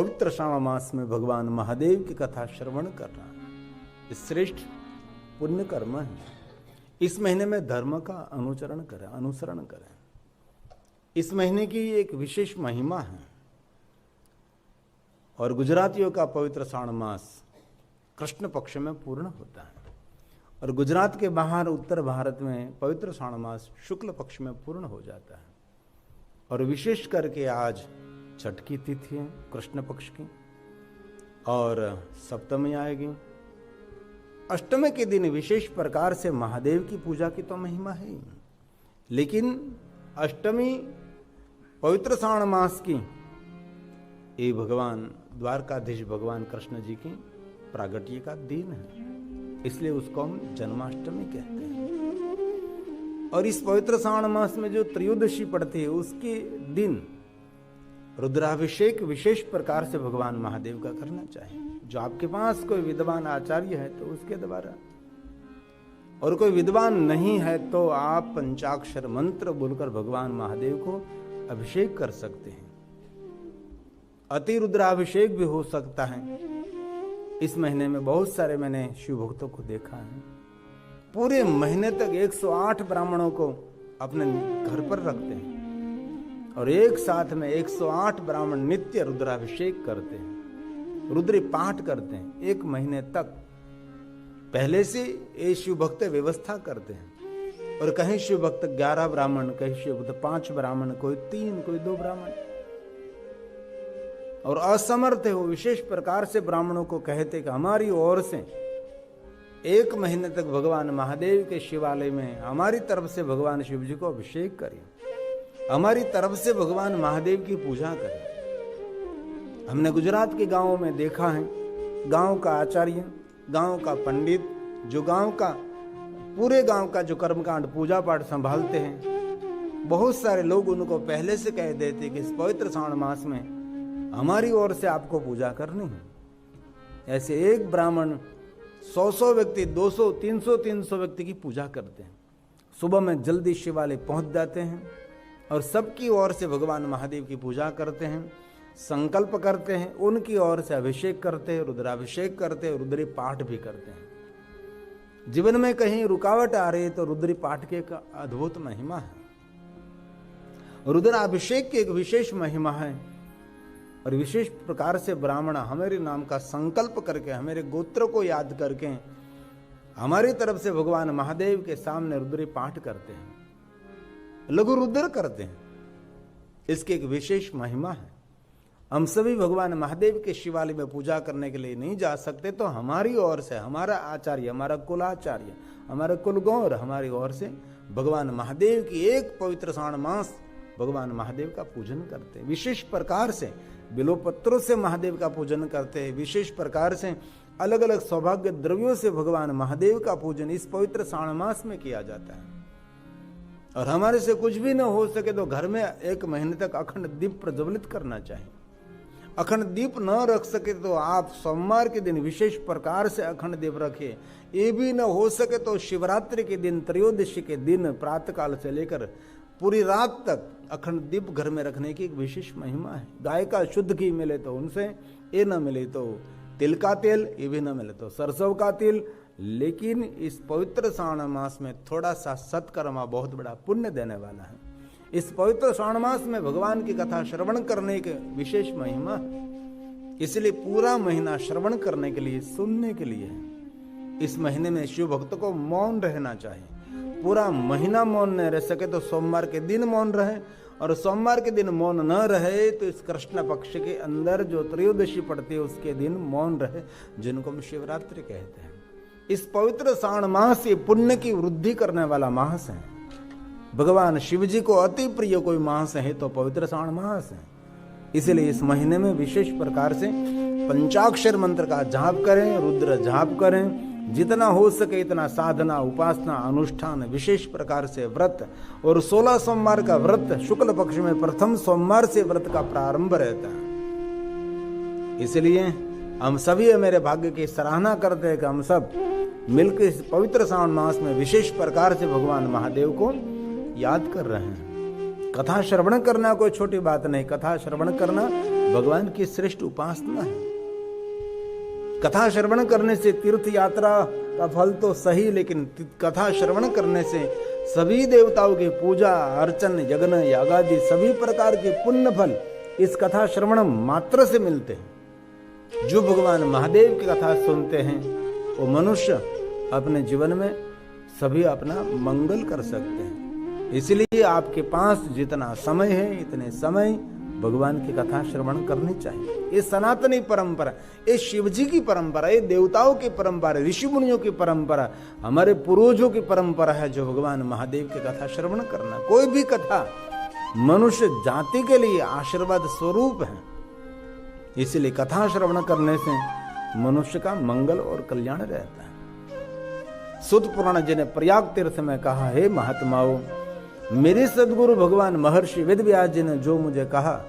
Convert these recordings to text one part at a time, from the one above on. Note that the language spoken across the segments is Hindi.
पवित्र श्रावण मास में भगवान महादेव की कथा श्रवण करना श्रेष्ठ पुण्य कर्म है। इस महीने में धर्म का अनुसरण करें। इस महीने की एक विशेष महिमा है और गुजरातियों का पवित्र श्रावण मास कृष्ण पक्ष में पूर्ण होता है और गुजरात के बाहर उत्तर भारत में पवित्र श्रावण मास शुक्ल पक्ष में पूर्ण हो जाता है। और विशेष करके आज छठ की तिथि है कृष्ण पक्ष की और सप्तमी आएगी। अष्टमी के दिन विशेष प्रकार से महादेव की पूजा की तो महिमा है, लेकिन अष्टमी पवित्र श्रावण मास की ये भगवान द्वारकाधीश भगवान कृष्ण जी की प्रागट्य का दिन है, इसलिए उसको हम जन्माष्टमी कहते हैं। और इस पवित्र श्रावण मास में जो त्रयोदशी पड़ती है उसके दिन रुद्राभिषेक विशेष प्रकार से भगवान महादेव का करना चाहिए। जो आपके पास कोई विद्वान आचार्य है तो उसके द्वारा, और कोई विद्वान नहीं है तो आप पंचाक्षर मंत्र बोलकर भगवान महादेव को अभिषेक कर सकते हैं। अति रुद्राभिषेक भी हो सकता है। इस महीने में बहुत सारे मैंने शिव भक्तों को देखा है, पूरे महीने तक 108 ब्राह्मणों को अपने घर पर रखते हैं और एक साथ में 108 ब्राह्मण नित्य रुद्राभिषेक करते हैं, रुद्री पाठ करते हैं। एक महीने तक पहले से ये शिव भक्त व्यवस्था करते हैं। और कहीं शिव भक्त 11 ब्राह्मण, कहीं शिव भक्त 5 ब्राह्मण, कोई 3, कोई 2 ब्राह्मण। और असमर्थ है वो विशेष प्रकार से ब्राह्मणों को कहते कि हमारी ओर से एक महीने तक भगवान महादेव के शिवालय में हमारी तरफ से भगवान शिव जी को अभिषेक करें, हमारी तरफ से भगवान महादेव की पूजा करें। हमने गुजरात के गांवों में देखा है, गांव का आचार्य, गांव का पंडित, जो गांव का पूरे गांव का जो कर्मकांड पूजा पाठ संभालते हैं, बहुत सारे लोग उनको पहले से कह देते कि इस पवित्र श्रावण मास में हमारी ओर से आपको पूजा करनी है। ऐसे एक ब्राह्मण 100 व्यक्ति, 200, 300 व्यक्ति की पूजा करते हैं। सुबह में जल्दी शिवालय पहुंच जाते हैं और सबकी ओर से भगवान महादेव की पूजा करते हैं, संकल्प करते हैं, उनकी ओर से अभिषेक करते हैं, रुद्राभिषेक करते हैं, रुद्री पाठ भी करते हैं। जीवन में कहीं रुकावट आ रही है तो रुद्री पाठ की एक अद्भुत महिमा है। रुद्राभिषेक की एक विशेष महिमा है और विशेष प्रकार से ब्राह्मण हमारे नाम का संकल्प करके, हमारे गोत्र को याद करके हमारी तरफ से भगवान महादेव के सामने रुद्री पाठ करते हैं, लघु रुद्र करते हैं। इसकी एक विशेष महिमा है। हम सभी भगवान महादेव के शिवालय में पूजा करने के लिए नहीं जा सकते तो हमारी ओर से, हमारा आचार्य, हमारा कुलाचार्य, हमारा कुलगौर, हमारी ओर से भगवान महादेव की एक पवित्र श्रावण मास भगवान महादेव का पूजन करते हैं। विशेष प्रकार से बिल्वपत्रों से महादेव का पूजन करते हैं। विशेष प्रकार से अलग अलग सौभाग्य द्रव्यों से भगवान महादेव का पूजन इस पवित्र श्रावण मास में किया जाता है। और हमारे से कुछ भी न हो सके तो घर में एक महीने तक अखंड दीप प्रज्वलित करना चाहिए। अखंड दीप न रख सके तो आप सोमवार के दिन विशेष प्रकार से अखंड दीप रखें। ये भी न हो सके तो शिवरात्रि के दिन, त्रयोदशी के दिन प्रातःकाल से लेकर पूरी रात तक अखंड दीप घर में रखने की एक विशेष महिमा है। गाय का शुद्ध घी मिले तो उनसे, ये न मिले तो तिल का तेल, ये भी न मिले तो सरसों का तेल। लेकिन इस पवित्र श्रावण मास में थोड़ा सा सत्कर्मा बहुत बड़ा पुण्य देने वाला है। इस पवित्र श्रावण मास में भगवान की कथा श्रवण करने के विशेष महिमा है, इसलिए पूरा महीना श्रवण करने के लिए, सुनने के लिए है। इस महीने में शिव भक्त को मौन रहना चाहिए। पूरा महीना मौन न रह सके तो सोमवार के दिन मौन रहे, और सोमवार के दिन मौन न रहे तो इस कृष्ण पक्ष के अंदर जो त्रयोदशी पड़ती है उसके दिन मौन रहे, जिनको हम शिवरात्रि कहते हैं। इस पवित्र श्रावण मास ये पुण्य की वृद्धि करने वाला मास है। भगवान शिव जी को अति प्रिय कोई मास है तो पवित्र श्रावण मास है। इसलिए इस महीने में विशेष प्रकार से पंचाक्षर मंत्र का जाप करें, रुद्र जाप करें, जितना हो सके इतना साधना, उपासना, अनुष्ठान, विशेष प्रकार से व्रत। और 16 सोमवार का व्रत शुक्ल पक्ष में प्रथम सोमवार से व्रत का प्रारंभ रहता है। इसलिए हम सभी मेरे भाग्य की सराहना करते हैं कि हम सब मिलकर इस पवित्र श्रावण मास में विशेष प्रकार से भगवान महादेव को याद कर रहे हैं। कथा श्रवण करना कोई छोटी बात नहीं, कथा श्रवण करना भगवान की श्रेष्ठ उपासना है। कथा श्रवण करने से तीर्थ यात्रा का फल तो सही, लेकिन कथा श्रवण करने से सभी देवताओं की पूजा अर्चन यज्ञ यागादि सभी प्रकार के पुण्य फल इस कथा श्रवण मात्र से मिलते हैं। जो भगवान महादेव की कथा सुनते हैं वो मनुष्य अपने जीवन में सभी अपना मंगल कर सकते हैं। इसलिए आपके पास जितना समय है इतने समय भगवान की कथा श्रवण करनी चाहिए। ये सनातनी परंपरा, ये शिव जी की परंपरा, ये देवताओं की परंपरा, ऋषि मुनियों की परंपरा, हमारे पूर्वजों की परंपरा है जो भगवान महादेव की कथा श्रवण करना। कोई भी कथा मनुष्य जाति के लिए आशीर्वाद स्वरूप है, इसलिए कथा श्रवण करने से मनुष्य का मंगल और कल्याण रहता है। सुत पुराण जी ने प्रयाग तीर्थ में कहा, हे महात्माओं, मेरे सदगुरु भगवान महर्षि वेद व्यास जी ने जो मुझे कहा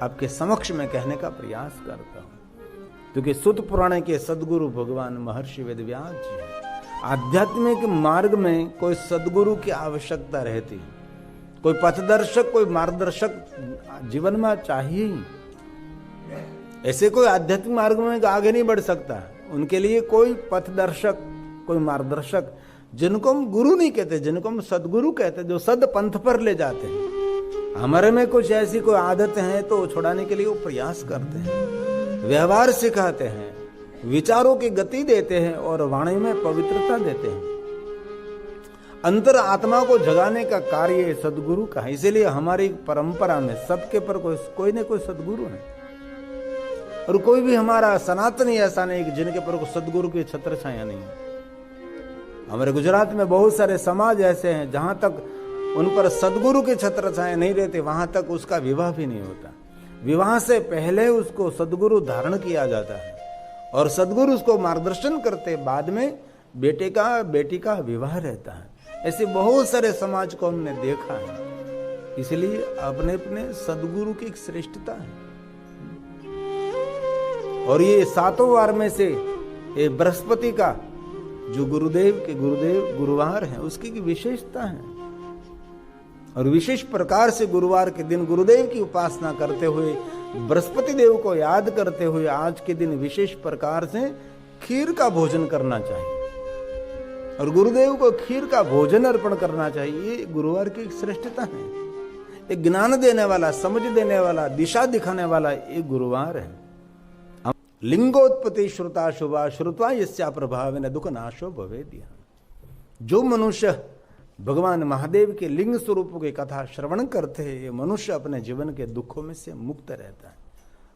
आपके समक्ष में कहने का प्रयास करता हूं, क्योंकि सुत पुराण के सदगुरु भगवान महर्षि वेद व्यास जी हैं। आध्यात्मिक मार्ग में कोई सदगुरु की आवश्यकता रहती है, कोई पथदर्शक, कोई मार्गदर्शक जीवन में चाहिए ही। ऐसे कोई आध्यात्मिक मार्ग में आगे नहीं बढ़ सकता, उनके लिए कोई पथदर्शक, कोई मार्गदर्शक, जिनको हम गुरु नहीं कहते, जिनको हम सदगुरु कहते, जो सद पंथ पर ले जाते हैं। हमारे में कुछ ऐसी कोई आदत है तो छुड़ाने के लिए वो प्रयास करते हैं, व्यवहार सिखाते हैं, विचारों की गति देते हैं और वाणी में पवित्रता देते हैं। अंतर आत्मा को जगाने का कार्य सदगुरु का है। इसीलिए हमारी परंपरा में सबके पर कोई न कोई सदगुरु है, और कोई भी हमारा सनातनी ऐसा नहीं कि जिनके पर सदगुरु की छत्र छाया नहीं है। हमारे गुजरात में बहुत सारे समाज ऐसे हैं जहां तक उन पर सदगुरु की छत्र छाया नहीं रहते वहां तक उसका विवाह भी नहीं होता। विवाह से पहले उसको सदगुरु धारण किया जाता है और सदगुरु उसको मार्गदर्शन करते, बाद में बेटे का बेटी का विवाह रहता है। ऐसे बहुत सारे समाज को हमने देखा है। इसलिए अपने अपने सदगुरु की एक श्रेष्ठता है। और ये 7 वार में से ये बृहस्पति का जो गुरुदेव गुरुवार है उसकी विशेषता है। और विशेष प्रकार से गुरुवार के दिन गुरुदेव की उपासना करते हुए, बृहस्पति देव को याद करते हुए आज के दिन विशेष प्रकार से खीर का भोजन करना चाहिए और गुरुदेव को खीर का भोजन अर्पण करना चाहिए। ये गुरुवार की श्रेष्ठता है। एक ज्ञान देने वाला, समझ देने वाला, दिशा दिखाने वाला एक गुरुवार है। लिंगोत्पत्ति श्रुता शुभा श्रुत्वा यस्या प्रभावेन दुख नाशो भवेद्य। जो मनुष्य भगवान महादेव के लिंग स्वरूपों की कथा श्रवण करते हैं, ये मनुष्य अपने जीवन के दुखों में से मुक्त रहता है।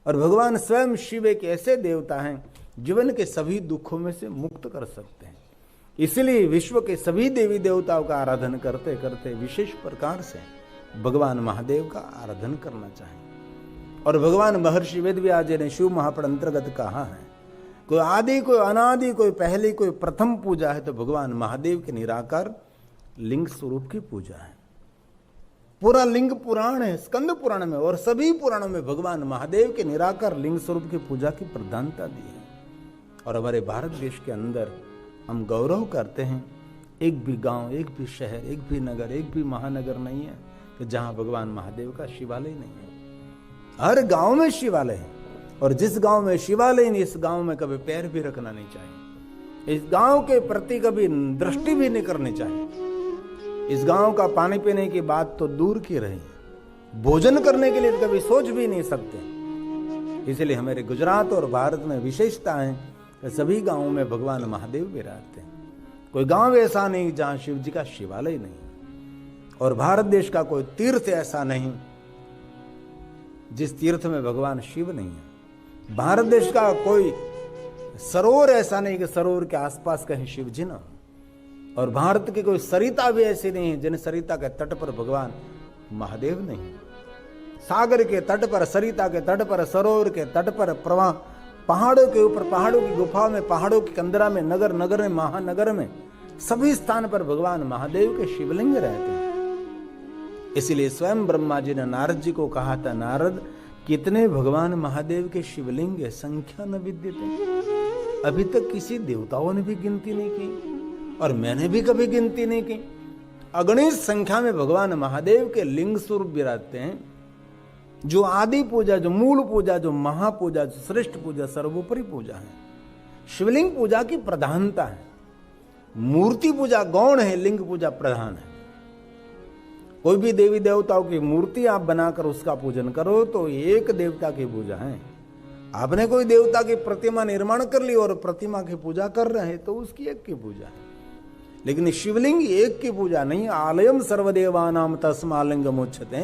और भगवान स्वयं शिव एक ऐसे देवता हैं जीवन के सभी दुखों में से मुक्त कर सकते हैं। इसलिए विश्व के सभी देवी देवताओं का आराधन करते करते विशेष प्रकार से भगवान महादेव का आराधन करना चाहिए। और भगवान महर्षि वेद व्यास जी ने शिव महापुराण अंतर्गत कहा है, कोई आदि, कोई अनादि, कोई पहली, कोई प्रथम पूजा है तो भगवान महादेव के निराकार लिंग स्वरूप की पूजा है। पूरा लिंग पुराण है स्कंद पुराण में, और सभी पुराणों में भगवान महादेव के निराकार लिंग स्वरूप की पूजा की प्रधानता दी है। और हमारे भारत देश के अंदर हम गौरव करते हैं, एक भी गांव, एक भी शहर, एक भी नगर, एक भी महानगर नहीं है कि जहां भगवान महादेव का शिवालय नहीं है। हर गांव में शिवालय है, और जिस गांव में शिवालय नहीं, इस गांव में कभी पैर भी रखना नहीं चाहिए। इस गांव के प्रति कभी दृष्टि भी नहीं करनी चाहिए। इस गांव का पानी पीने की बात तो दूर की रही, भोजन करने के लिए कभी सोच भी नहीं सकते। इसलिए हमारे गुजरात और भारत में विशेषता है कि सभी गांवों में भगवान महादेव विराजते हैं। कोई गांव ऐसा नहीं जहां शिव जी का शिवालय नहीं, और भारत देश का कोई तीर्थ ऐसा नहीं जिस तीर्थ में भगवान शिव नहीं है। भारत देश का कोई सरोवर ऐसा नहीं कि सरोवर के आसपास कहीं शिव जी ना, और भारत की कोई सरिता भी ऐसी नहीं है जिन सरिता के तट पर भगवान महादेव नहीं। सागर के तट पर, सरिता के तट पर, सरोवर के तट पर, प्रवाह पहाड़ों के ऊपर, पहाड़ों की गुफाओं में, पहाड़ों की कंदरा में, नगर नगर में, महानगर में, सभी स्थान पर भगवान महादेव के शिवलिंग रहते हैं। इसलिए स्वयं ब्रह्मा जी ने नारद जी को कहा था, नारद कितने भगवान महादेव के शिवलिंग है, संख्या न विद्यते। अभी तक किसी देवताओं ने भी गिनती नहीं की और मैंने भी कभी गिनती नहीं की। अगणित संख्या में भगवान महादेव के लिंग स्वरूप विराजते हैं, जो आदि पूजा, जो मूल पूजा, जो महापूजा, जो श्रेष्ठ पूजा, सर्वोपरि पूजा है। शिवलिंग पूजा की प्रधानता है। मूर्ति पूजा गौण है, लिंग पूजा प्रधान है। कोई भी देवी देवताओं की मूर्ति आप बनाकर उसका पूजन करो तो एक देवता की पूजा है। आपने कोई देवता की प्रतिमा निर्माण कर ली और प्रतिमा की पूजा कर रहे हैं तो उसकी एक की पूजा है। लेकिन शिवलिंग एक की पूजा नहीं, आलयम सर्वदेवानाम तस्मालिंगमुच्यते।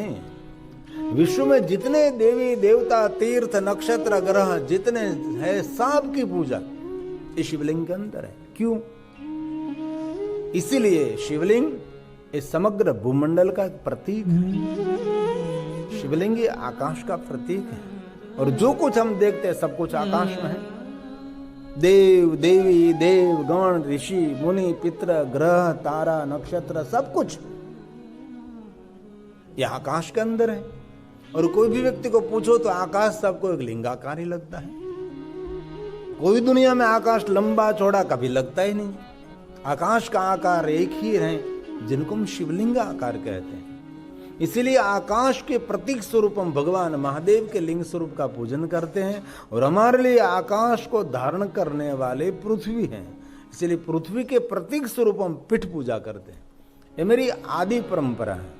विश्व में जितने देवी देवता, तीर्थ, नक्षत्र, ग्रह जितने है, सब की पूजा इस शिवलिंग के अंदर है। क्यों? इसीलिए शिवलिंग इस समग्र भूमंडल का एक प्रतीक है। शिवलिंग ये आकाश का प्रतीक है और जो कुछ हम देखते हैं सब कुछ आकाश में है। देव, देवी, देव, गण, ऋषि, मुनि, पितर, ग्रह, तारा, नक्षत्र, सब कुछ ये आकाश के अंदर है। और कोई भी व्यक्ति को पूछो तो आकाश सबको एक लिंगाकार ही लगता है। कोई दुनिया में आकाश लंबा चौड़ा कभी लगता ही नहीं। आकाश का आकार एक ही है, जिनको हम शिवलिंग आकार कहते हैं। इसीलिए आकाश के प्रतीक स्वरूप हम भगवान महादेव के लिंग स्वरूप का पूजन करते हैं। और हमारे लिए आकाश को धारण करने वाले पृथ्वी हैं, इसलिए पृथ्वी के प्रतीक स्वरूप हम पीठ पूजा करते हैं। ये मेरी आदि परंपरा है।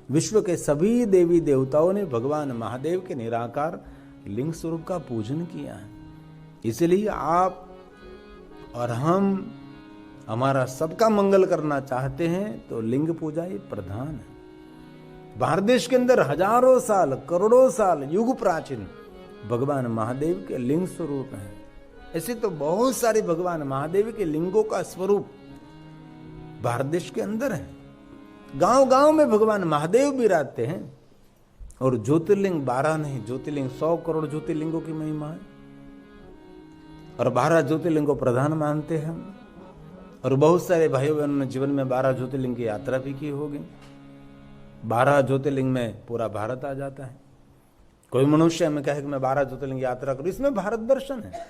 विश्व के सभी देवी देवताओं ने भगवान महादेव के निराकार लिंग स्वरूप का पूजन किया है। इसलिए आप और हम हमारा सबका मंगल करना चाहते हैं तो लिंग पूजा ये प्रधान है। भारत देश के अंदर हजारों साल, करोड़ों साल, युग प्राचीन भगवान महादेव के लिंग स्वरूप हैं। ऐसे तो बहुत सारे भगवान महादेव के लिंगों का स्वरूप भारत देश के अंदर है। गांव गांव में भगवान महादेव विराजते हैं। और ज्योतिर्लिंग 12 नहीं, ज्योतिर्लिंग 100 करोड़ ज्योतिर्लिंगों की महिमा है। और 12 ज्योतिर्लिंग को प्रधान मानते हैं हम। और बहुत सारे भाइयों बहनों ने जीवन में 12 ज्योतिर्लिंग की यात्रा भी की होगी। 12 ज्योतिर्लिंग में पूरा भारत आ जाता है। कोई मनुष्य हमें कहे कि मैं 12 ज्योतिर्लिंग की यात्रा करूं, इसमें भारत दर्शन है।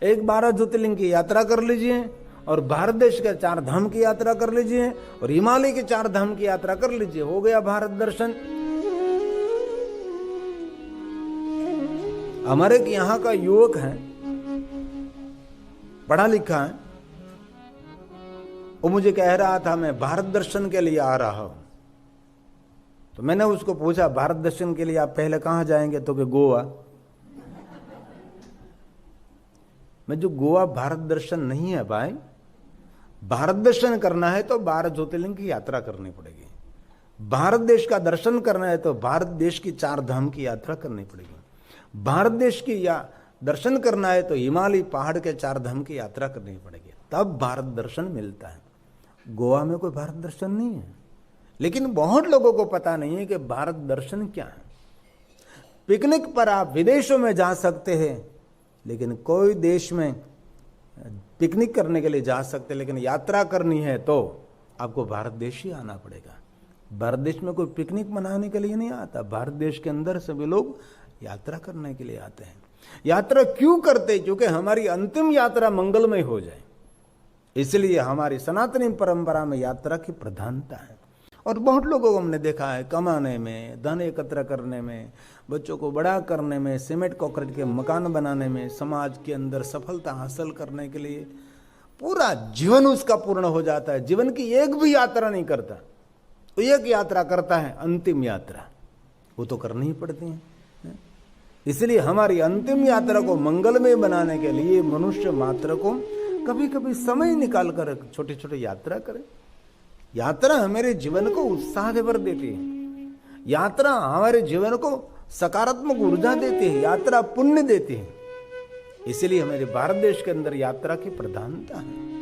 एक 12 ज्योतिर्लिंग की यात्रा कर लीजिए और भारत देश के 4 धाम की यात्रा कर लीजिए और हिमालय के 4 धाम की यात्रा कर लीजिए, हो गया भारत दर्शन। हमारे यहाँ का युवक है, पढ़ा लिखा है, वो मुझे कह रहा था मैं भारत दर्शन के लिए आ रहा हूं। तो मैंने उसको पूछा भारत दर्शन के लिए आप पहले कहां जाएंगे? तो कि गोवा। मैं जो गोवा भारत दर्शन नहीं है भाई। भारत दर्शन करना है तो 12 ज्योतिर्लिंग की यात्रा करनी पड़ेगी। भारत देश का दर्शन करना है तो भारत देश की 4 धाम की यात्रा करनी पड़ेगी। भारत देश की या दर्शन करना है तो हिमालय पहाड़ के 4 धाम की यात्रा करनी पड़ेगी, तब भारत दर्शन मिलता है। गोवा में कोई भारत दर्शन नहीं है। लेकिन बहुत लोगों को पता नहीं है कि भारत दर्शन क्या है। पिकनिक पर आप विदेशों में जा सकते हैं, लेकिन कोई देश में पिकनिक करने के लिए जा सकते, लेकिन यात्रा करनी है तो आपको भारत देश ही आना पड़ेगा। भारत देश में कोई पिकनिक मनाने के लिए नहीं आता। भारत देश के अंदर सभी लोग यात्रा करने के लिए आते हैं। यात्रा क्यों करते? क्योंकि हमारी अंतिम यात्रा मंगलमय हो जाए। इसलिए हमारी सनातनी परंपरा में यात्रा की प्रधानता है। और बहुत लोगों को हमने देखा है कमाने में, धन एकत्र करने में, बच्चों को बड़ा करने में, सीमेंट कंक्रीट के मकान बनाने में, समाज के अंदर सफलता हासिल करने के लिए पूरा जीवन उसका पूर्ण हो जाता है। जीवन की एक भी यात्रा नहीं करता, तो एक यात्रा करता है अंतिम यात्रा, वो तो करनी ही पड़ती है। इसलिए हमारी अंतिम यात्रा को मंगलमय बनाने के लिए मनुष्य मात्र को कभी कभी समय निकाल कर छोटी छोटी यात्रा करें। यात्रा हमारे जीवन को उत्साह भर देती है। यात्रा हमारे जीवन को सकारात्मक ऊर्जा देती है। यात्रा पुण्य देती है। इसलिए हमारे भारत देश के अंदर यात्रा की प्रधानता है।